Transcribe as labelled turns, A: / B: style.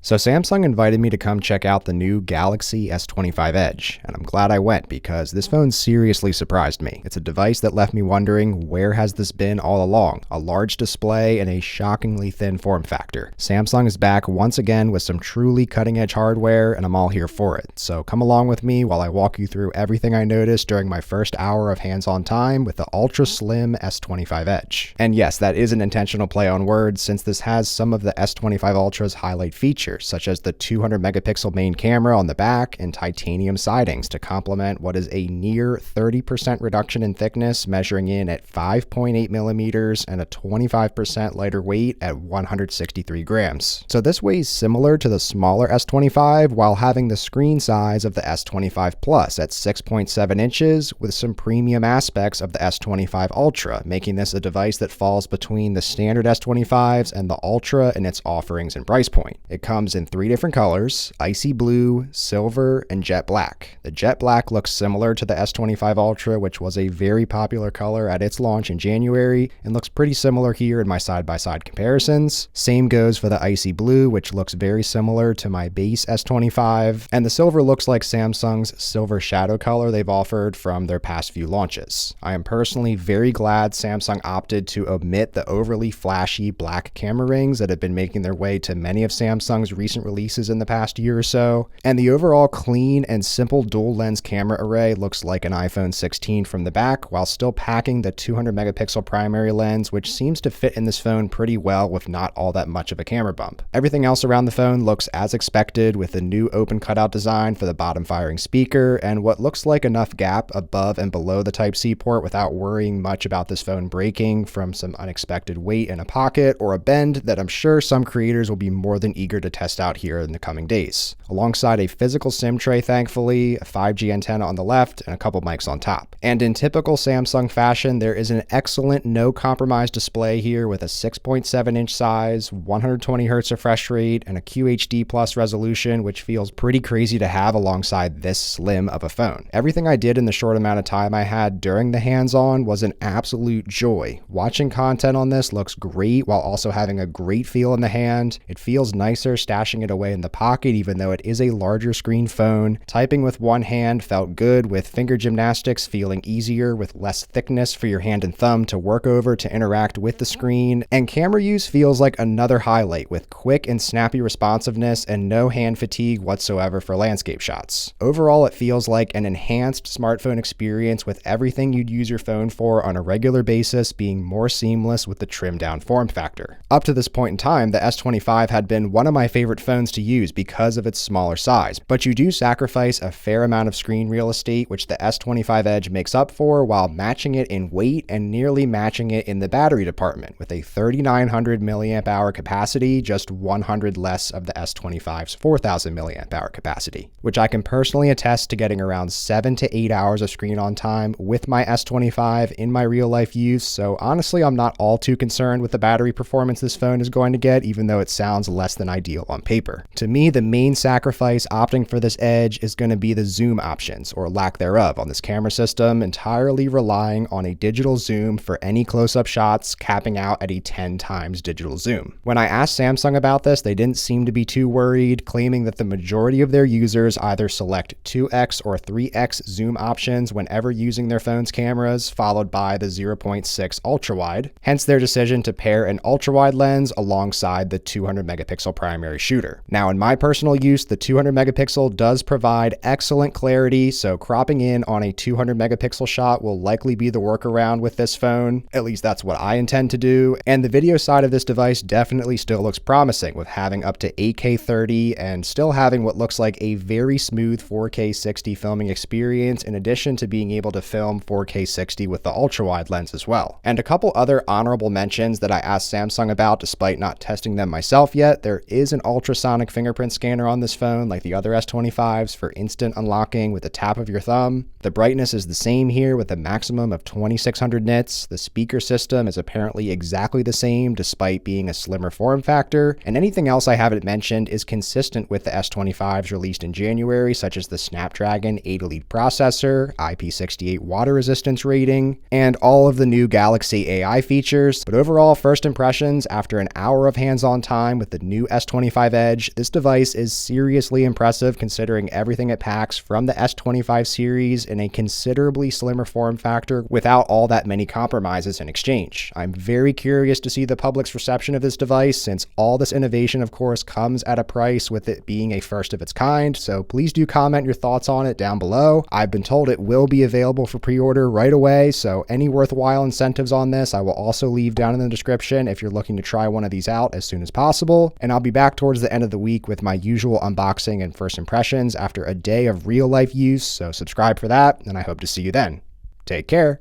A: So Samsung invited me to come check out the new Galaxy S25 Edge, and I'm glad I went because this phone seriously surprised me. It's a device that left me wondering, where has this been all along? A large display and a shockingly thin form factor. Samsung is back once again with some truly cutting-edge hardware, and I'm all here for it. So come along with me while I walk you through everything I noticed during my first hour of hands-on time with the ultra-slim S25 Edge. And yes, that is an intentional play on words, since this has some of the S25 Ultra's highlight features, such as the 200 megapixel main camera on the back and titanium sidings to complement what is a near 30% reduction in thickness, measuring in at 5.8 millimeters and a 25% lighter weight at 163 grams. So this weighs similar to the smaller S25 while having the screen size of the S25 Plus at 6.7 inches with some premium aspects of the S25 Ultra, making this a device that falls between the standard S25s and the Ultra in its offerings and price point. It comes in 3 different colors: icy blue, silver, and jet black. The jet black looks similar to the S25 Ultra, which was a very popular color at its launch in January, and looks pretty similar here in my side-by-side comparisons. Same goes for the icy blue, which looks very similar to my base S25, and the silver looks like Samsung's silver shadow color they've offered from their past few launches. I am personally very glad Samsung opted to omit the overly flashy black camera rings that have been making their way to many of Samsung's recent releases in the past year or so, and the overall clean and simple dual lens camera array looks like an iPhone 16 from the back, while still packing the 200 megapixel primary lens, which seems to fit in this phone pretty well with not all that much of a camera bump. Everything else around the phone looks as expected, with a new open cutout design for the bottom firing speaker and what looks like enough gap above and below the Type-C port without worrying much about this phone breaking from some unexpected weight in a pocket or a bend that I'm sure some creators will be more than eager to test out here in the coming days. Alongside a physical SIM tray, thankfully, a 5G antenna on the left, and a couple mics on top. And in typical Samsung fashion, there is an excellent no compromise display here with a 6.7 inch size, 120 Hz refresh rate, and a QHD plus resolution, which feels pretty crazy to have alongside this slim of a phone. Everything I did in the short amount of time I had during the hands-on was an absolute joy. Watching content on this looks great while also having a great feel in the hand. It feels nicer stashing it away in the pocket, even though it is a larger screen phone. Typing with one hand felt good, with finger gymnastics feeling easier with less thickness for your hand and thumb to work over to interact with the screen. And camera use feels like another highlight, with quick and snappy responsiveness and no hand fatigue whatsoever for landscape shots. Overall, it feels like an enhanced smartphone experience, with everything you'd use your phone for on a regular basis being more seamless with the trimmed down form factor. Up to this point in time, the S25 had been one of my favorite phones to use because of its smaller size, but you do sacrifice a fair amount of screen real estate, which the S25 Edge makes up for, while matching it in weight and nearly matching it in the battery department, with a 3900 milliamp hour capacity, just 100 less of the S25's 4000 milliamp hour capacity, which I can personally attest to getting around 7 to 8 hours of screen on time with my S25 in my real life use. So honestly, I'm not all too concerned with the battery performance this phone is going to get, even though it sounds less than ideal on paper. To me, the main sacrifice opting for this Edge is going to be the zoom options, or lack thereof, on this camera system, entirely relying on a digital zoom for any close-up shots, capping out at a 10 times digital zoom. When I asked Samsung about this, they didn't seem to be too worried, claiming that the majority of their users either select 2x or 3x zoom options whenever using their phone's cameras, followed by the 0.6 ultra-wide, hence their decision to pair an ultra-wide lens alongside the 200 megapixel primary shooter. Now, in my personal use, the 200 megapixel does provide excellent clarity, so cropping in on a 200 megapixel shot will likely be the workaround with this phone. At least that's what I intend to do. And the video side of this device definitely still looks promising, with having up to 8K 30 and still having what looks like a very smooth 4K 60 filming experience, in addition to being able to film 4K 60 with the ultra-wide lens as well. And a couple other honorable mentions that I asked Samsung about despite not testing them myself yet. There is an ultrasonic fingerprint scanner on this phone like the other S25s for instant unlocking with the tap of your thumb. The brightness is the same here with a maximum of 2600 nits. The speaker system is apparently exactly the same despite being a slimmer form factor, and anything else I haven't mentioned is consistent with the S25s released in January, such as the Snapdragon 8 Elite processor, IP68 water resistance rating, and all of the new Galaxy AI features. But overall, first impressions after an hour of hands-on time with the new S25 S25 Edge. This device is seriously impressive considering everything it packs from the S25 series in a considerably slimmer form factor without all that many compromises in exchange. I'm very curious to see the public's reception of this device since all this innovation, of course, comes at a price with it being a first of its kind, so please do comment your thoughts on it down below. I've been told it will be available for pre-order right away, so any worthwhile incentives on this I will also leave down in the description if you're looking to try one of these out as soon as possible. And I'll be back towards the end of the week with my usual unboxing and first impressions after a day of real life use, so subscribe for that, and I hope to see you then. Take care.